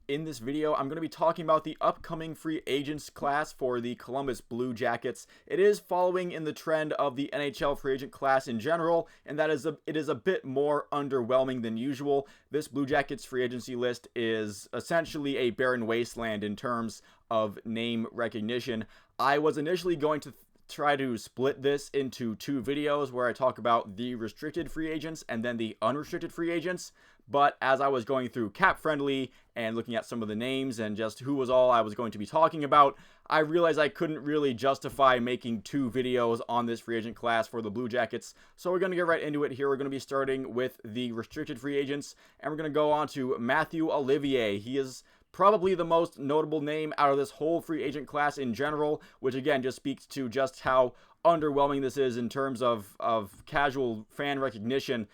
In this video, I'm going to be talking about the upcoming free agents class for the Columbus Blue Jackets. It is following in the trend of the NHL free agent class in general, and that is it is a bit more underwhelming than usual. This Blue Jackets free agency list is essentially a barren wasteland in terms of name recognition. I was initially going to try to split this into two videos where I talk about the restricted free agents and then the unrestricted free agents. But as I was going through Cap Friendly and looking at some of the names and just who was all I was going to be talking about, I realized I couldn't really justify making two videos on this free agent class for the Blue Jackets. So we're going to get right into it here. We're going to be starting with the restricted free agents, and we're going to go on to Mathieu Olivier. He is probably the most notable name out of this whole free agent class in general, which again just speaks to just how underwhelming this is in terms of casual fan recognition.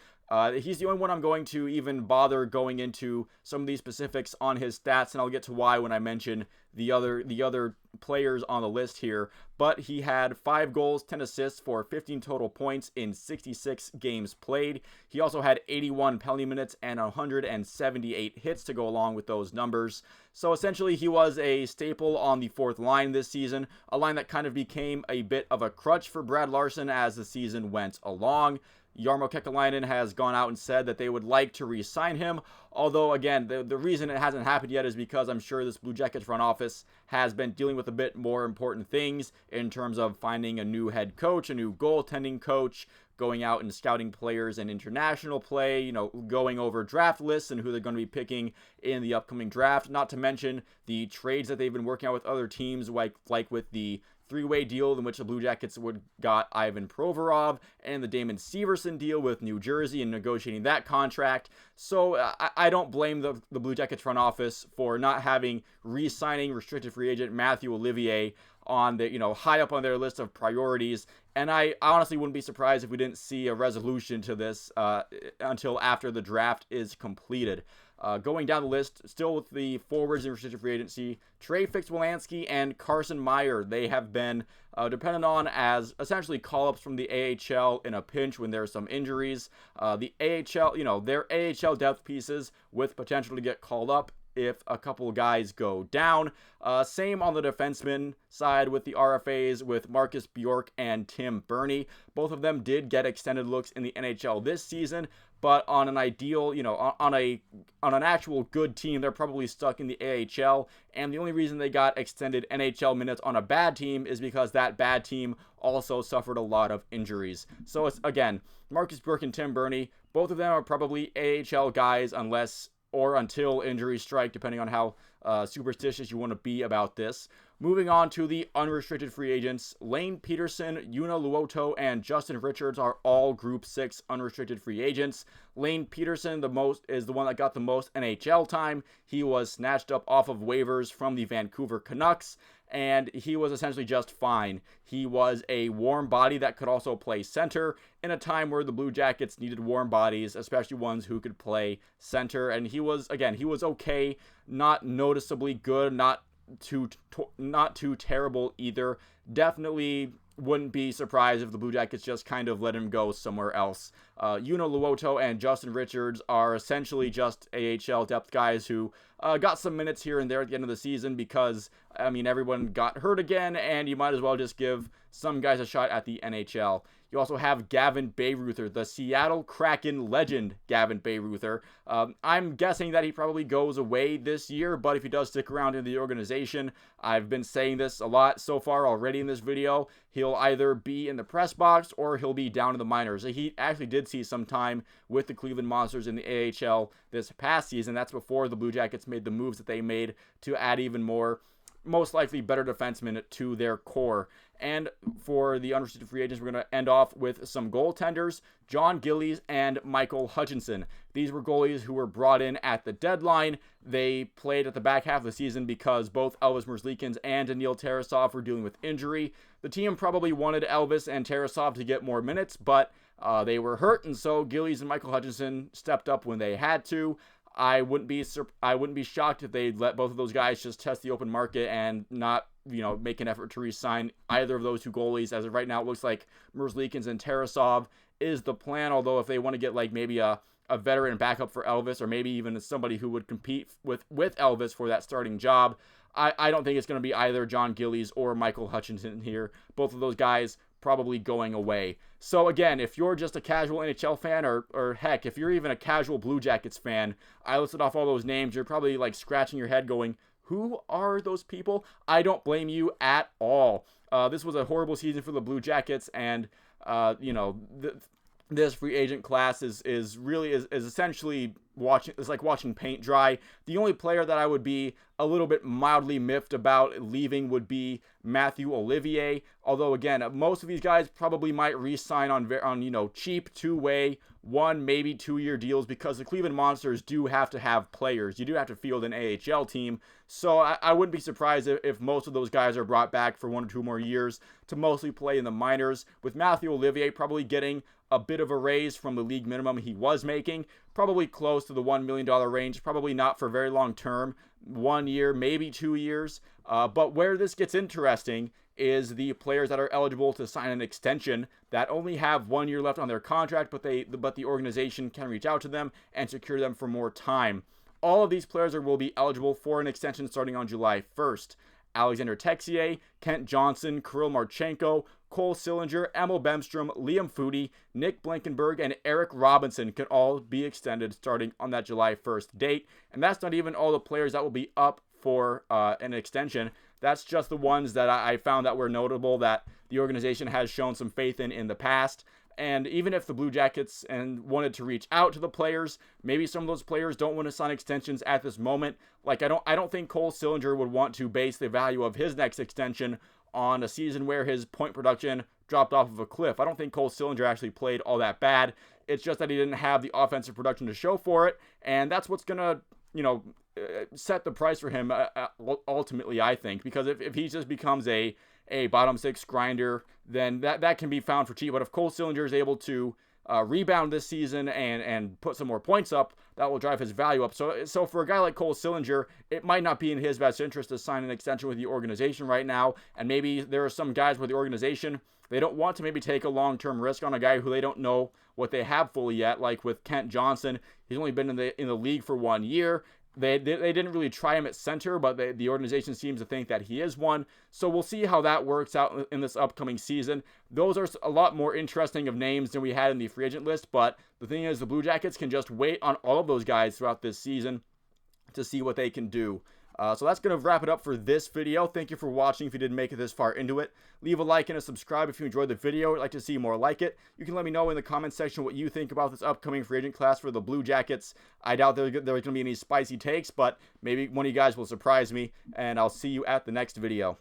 He's the only one I'm going to even bother going into some of these specifics on his stats, and I'll get to why when I mention the other players on the list here. But he had 5 goals, 10 assists for 15 total points in 66 games played. He also had 81 penalty minutes and 178 hits to go along with those numbers. So essentially, he was a staple on the fourth line this season, a line that kind of became a bit of a crutch for Brad Larsen as the season went along. Jarmo has gone out and said that they would like to re-sign him, although again the reason it hasn't happened yet is because I'm sure this Blue Jackets front office has been dealing with a bit more important things in terms of finding a new head coach, a new goaltending coach, going out and scouting players in international play, going over draft lists and who they're going to be picking in the upcoming draft, not to mention the trades that they've been working out with other teams, like with the three-way deal in which the Blue Jackets got Ivan Provorov, and the Damon Severson deal with New Jersey and negotiating that contract. So I don't blame the Blue Jackets front office for not having re-signing restricted free agent Mathieu Olivier on the high up on their list of priorities. And I honestly wouldn't be surprised if we didn't see a resolution to this until after the draft is completed. Going down the list, still with the forwards in restricted free agency, Trey Fix-Wolansky and Carson Meyer. They have been dependent on as essentially call-ups from the AHL in a pinch when there's some injuries. The AHL, they're AHL depth pieces with potential to get called up if a couple guys go down. Same on the defenseman side with the RFAs with Marcus Bjork and Tim Berni. Both of them did get extended looks in the NHL this season, but on an ideal, on an actual good team, they're probably stuck in the AHL, and the only reason they got extended NHL minutes on a bad team is because that bad team also suffered a lot of injuries. So it's, again, Marcus Bjork and Tim Berni, both of them are probably AHL guys until injuries strike, depending on how superstitious you want to be about this. Moving on to the unrestricted free agents, Lane Pederson, Luoto, and Justin Richards are all Group 6 unrestricted free agents. Lane Pederson is the one that got the most NHL time. He was snatched up off of waivers from the Vancouver Canucks, and he was essentially just fine. He was a warm body that could also play center in a time where the Blue Jackets needed warm bodies, especially ones who could play center. And he was okay, not noticeably good, not too terrible either. Definitely wouldn't be surprised if the Blue Jackets just kind of let him go somewhere else. Luoto and Justin Richards are essentially just AHL depth guys who got some minutes here and there at the end of the season because, everyone got hurt again, and you might as well just give some guys a shot at the NHL. You also have Gavin Bayreuther, the Seattle Kraken legend Gavin Bayreuther. I'm guessing that he probably goes away this year, but if he does stick around in the organization, I've been saying this a lot so far already in this video, he'll either be in the press box or he'll be down in the minors. He actually did see some time with the Cleveland Monsters in the AHL this past season. That's before the Blue Jackets made the moves that they made to add even more, most likely better defensemen to their core. And for the unrestricted free agents, we're going to end off with some goaltenders, John Gillies and Michael Hutchinson. These were goalies who were brought in at the deadline. They played at the back half of the season because both Elvis Merzlikins and Daniil Tarasov were dealing with injury. The team probably wanted Elvis and Tarasov to get more minutes, but they were hurt, and so Gillies and Michael Hutchinson stepped up when they had to. I wouldn't be shocked if they let both of those guys just test the open market and not, make an effort to re-sign either of those two goalies. As of right now, it looks like Merzlikins and Tarasov is the plan. Although if they want to get maybe a a veteran backup for Elvis, or maybe even somebody who would compete with Elvis for that starting job. I don't think it's going to be either John Gillies or Michael Hutchinson here. Both of those guys probably going away. So again, if you're just a casual NHL fan, or heck, if you're even a casual Blue Jackets fan, I listed off all those names, you're probably like scratching your head going, who are those people? I don't blame you at all. This was a horrible season for the Blue Jackets, and this free agent class is essentially it's like watching paint dry. The only player that I would be a little bit mildly miffed about leaving would be Mathieu Olivier. Although again, most of these guys probably might re-sign on cheap two-way, 1 maybe 2-year deals, because the Cleveland Monsters do have to have players. You do have to field an AHL team. So I wouldn't be surprised if most of those guys are brought back for 1 or 2 more years to mostly play in the minors, with Mathieu Olivier probably getting a bit of a raise from the league minimum he was making, probably close to the $1 million range, probably not for very long term, 1 year, maybe 2 years. But where this gets interesting is the players that are eligible to sign an extension that only have 1 year left on their contract, but the organization can reach out to them and secure them for more time. All of these players will be eligible for an extension starting on July 1st. Alexander Texier, Kent Johnson, Kirill Marchenko, Cole Sillinger, Emil Bemstrom, Liam Foudy, Nick Blankenberg, and Eric Robinson can all be extended starting on that July 1st date. And that's not even all the players that will be up for an extension. That's just the ones that I found that were notable, that the organization has shown some faith in the past. And even if the Blue Jackets wanted to reach out to the players, maybe some of those players don't want to sign extensions at this moment. Like I don't think Cole Sillinger would want to base the value of his next extension on a season where his point production dropped off of a cliff. I don't think Cole Sillinger actually played all that bad. It's just that he didn't have the offensive production to show for it, and that's what's gonna set the price for him ultimately, I think, because if he just becomes a bottom six grinder, then that can be found for cheap. But if Cole Sillinger is able to rebound this season and put some more points up, that will drive his value up. So for a guy like Cole Sillinger, it might not be in his best interest to sign an extension with the organization right now. And maybe there are some guys with the organization, they don't want to maybe take a long-term risk on a guy who they don't know what they have fully yet. Like with Kent Johnson, he's only been in the league for 1 year. They didn't really try him at center, but the organization seems to think that he is one. So we'll see how that works out in this upcoming season. Those are a lot more interesting of names than we had in the free agent list, but the thing is, the Blue Jackets can just wait on all of those guys throughout this season to see what they can do. So that's going to wrap it up for this video. Thank you for watching if you didn't make it this far into it. Leave a like and a subscribe if you enjoyed the video. I'd like to see more like it. You can let me know in the comment section what you think about this upcoming free agent class for the Blue Jackets. I doubt there's going to be any spicy takes, but maybe one of you guys will surprise me, and I'll see you at the next video.